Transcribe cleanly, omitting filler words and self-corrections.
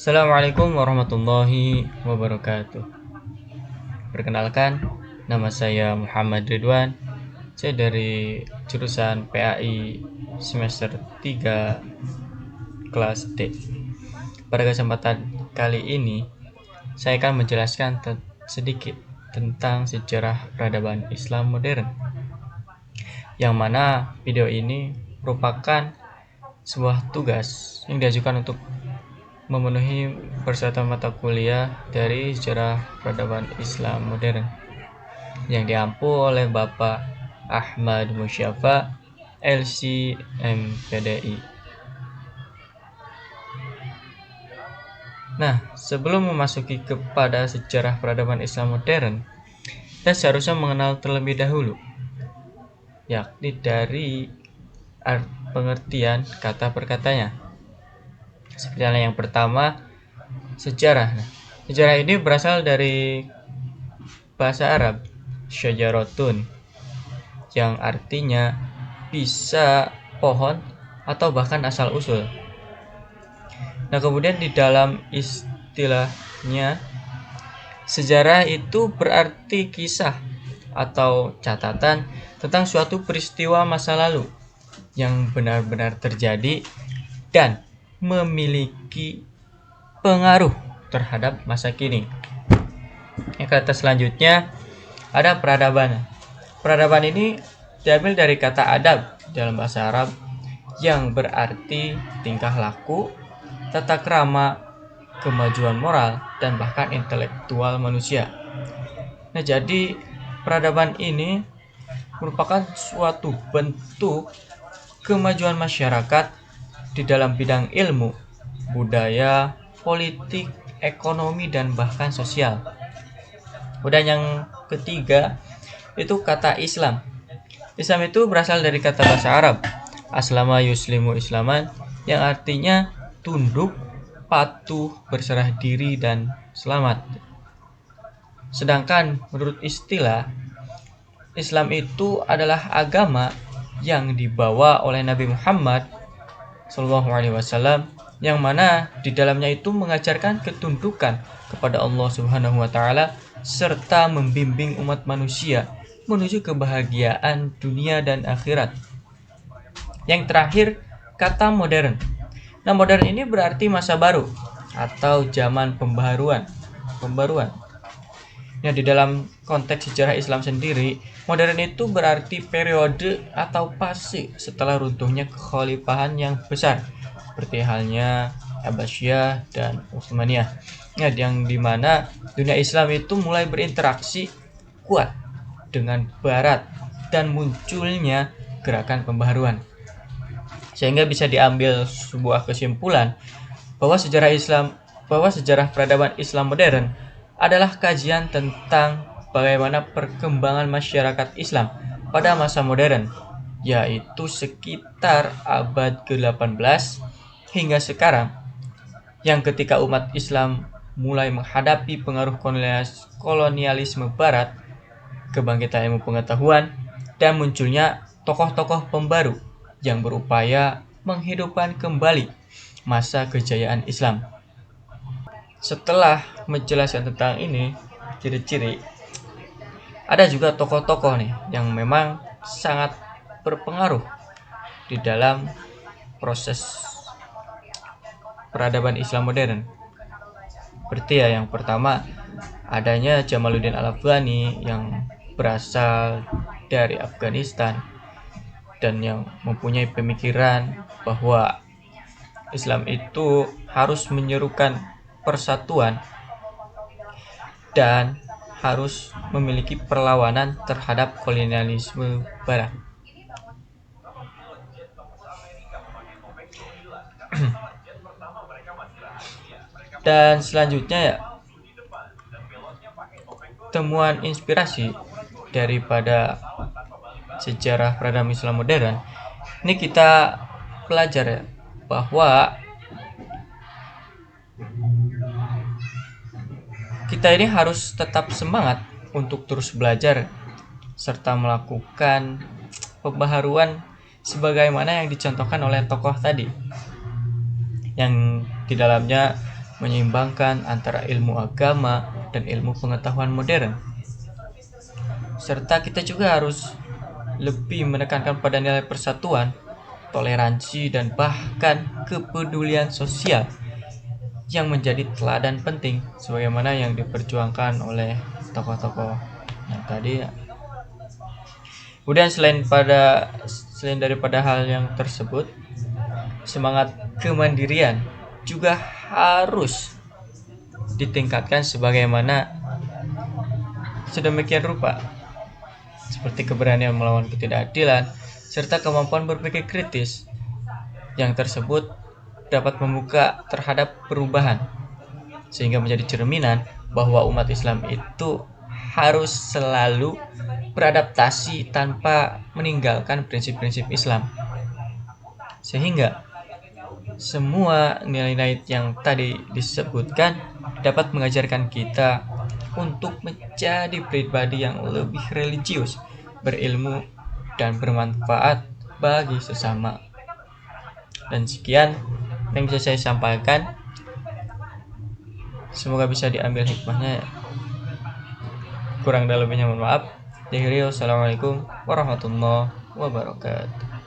Assalamualaikum warahmatullahi wabarakatuh. Perkenalkan, nama saya Muhammad Ridwan. Saya dari jurusan PAI semester 3 kelas D. Pada kesempatan kali ini, saya akan menjelaskan sedikit tentang sejarah peradaban Islam modern. Yang mana video ini merupakan sebuah tugas yang diajukan untuk memenuhi persyaratan mata kuliah dari sejarah peradaban Islam modern yang diampu oleh Bapak Ahmad Musyafa LC MPDI. Nah, sebelum memasuki kepada sejarah peradaban Islam modern, kita seharusnya mengenal terlebih dahulu, yakni dari pengertian kata per katanya. Seperti yang pertama, sejarah. Sejarah ini berasal dari bahasa Arab syajaratun, yang artinya bisa pohon atau bahkan asal usul. Nah, kemudian di dalam istilahnya, sejarah itu berarti kisah atau catatan tentang suatu peristiwa masa lalu yang benar-benar terjadi dan memiliki pengaruh terhadap masa kini. Yang kata selanjutnya ada peradaban. Peradaban ini diambil dari kata adab dalam bahasa Arab yang berarti tingkah laku, tata krama, kemajuan moral, dan bahkan intelektual manusia. Nah, jadi peradaban ini merupakan suatu bentuk kemajuan masyarakat di dalam bidang ilmu, budaya, politik, ekonomi, dan bahkan sosial. Kemudian yang ketiga itu kata Islam. Islam itu berasal dari kata bahasa Arab aslama yuslimu islaman, yang artinya tunduk, patuh, berserah diri, dan selamat. Sedangkan menurut istilah, Islam itu adalah agama yang dibawa oleh Nabi Muhammad SAW, yang mana di dalamnya itu mengajarkan ketundukan kepada Allah Subhanahu wa Ta'ala serta membimbing umat manusia menuju kebahagiaan dunia dan akhirat. Yang terakhir, kata modern. Nah, modern ini berarti masa baru atau zaman pembaruan. Nah, di dalam konteks sejarah Islam sendiri, modern itu berarti periode atau fase setelah runtuhnya kekhalifahan yang besar, seperti halnya Abbasiyah dan Utsmaniyah. Nah, yang dimana dunia Islam itu mulai berinteraksi kuat dengan Barat dan munculnya gerakan pembaharuan. Sehingga bisa diambil sebuah kesimpulan bahwa sejarah peradaban Islam modern adalah kajian tentang bagaimana perkembangan masyarakat Islam pada masa modern, yaitu sekitar abad ke-18 hingga sekarang, yang ketika umat Islam mulai menghadapi pengaruh kolonialisme Barat, kebangkitan ilmu pengetahuan, dan munculnya tokoh-tokoh pembaru yang berupaya menghidupkan kembali masa kejayaan Islam. Setelah menjelaskan tentang ini, ciri-ciri, ada juga tokoh-tokoh nih yang memang sangat berpengaruh di dalam proses peradaban Islam modern. Seperti yang pertama, adanya Jamaluddin Al-Afghani yang berasal dari Afghanistan dan yang mempunyai pemikiran bahwa Islam itu harus menyerukan persatuan dan harus memiliki perlawanan terhadap kolonialisme Barat. Dan selanjutnya ya, temuan inspirasi daripada sejarah peradaban Islam modern ini kita pelajari bahwa kita ini harus tetap semangat untuk terus belajar serta melakukan pembaharuan sebagaimana yang dicontohkan oleh tokoh tadi, yang di dalamnya menyeimbangkan antara ilmu agama dan ilmu pengetahuan modern. Serta kita juga harus lebih menekankan pada nilai persatuan, toleransi, dan bahkan kepedulian sosial yang menjadi teladan penting sebagaimana yang diperjuangkan oleh tokoh-tokoh yang tadi. Kemudian selain daripada hal yang tersebut, semangat kemandirian juga harus ditingkatkan sebagaimana sedemikian rupa, seperti keberanian melawan ketidakadilan serta kemampuan berpikir kritis. Yang tersebut dapat membuka terhadap perubahan sehingga menjadi cerminan bahwa umat Islam itu harus selalu beradaptasi tanpa meninggalkan prinsip-prinsip Islam, sehingga semua nilai-nilai yang tadi disebutkan dapat mengajarkan kita untuk menjadi pribadi yang lebih religius, berilmu, dan bermanfaat bagi sesama. Dan sekian yang bisa saya sampaikan. Semoga bisa diambil hikmahnya. Kurang dan lebihnya mohon maaf. Assalamualaikum warahmatullahi wabarakatuh.